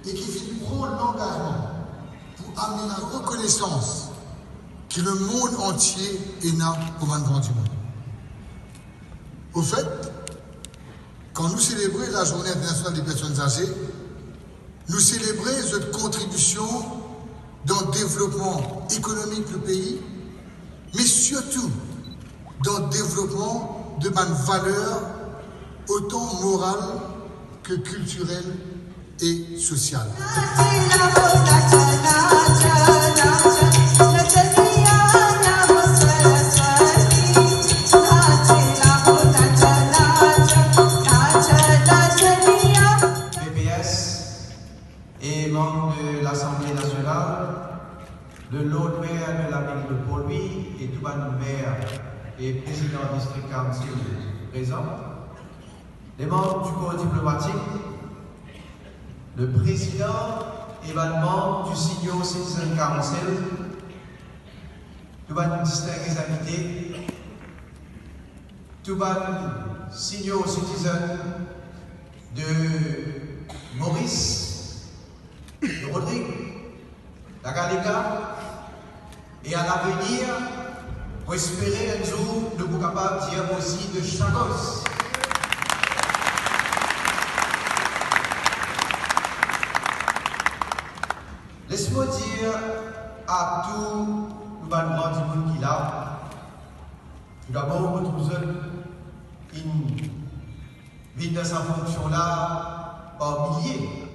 et qui vit prendre l'engagement pour amener la reconnaissance que le monde entier est là pour un grand du monde. Au fait, quand nous célébrons la Journée internationale des personnes âgées, nous célébrons cette contribution dans le développement économique du pays, mais surtout dans le développement de bonnes valeurs, autant morales que culturelles et sociales. Et membre de l'Assemblée nationale, de l'autre maire de la ville de Port-Louis et tout le maire et président du district council présent, les membres du corps diplomatique, le président et le membre du Senior Citizen Council, tout le distingués invités, tout le Senior Citizen de Maurice, de Rodrigue, la Gallica, et à l'avenir, pour espérer un jour de vous capable de dire aussi de Chagos. Laisse-moi dire à tout le gouvernement du monde qui l'a, tout d'abord, vous une vie dans sa fonction là par milliers.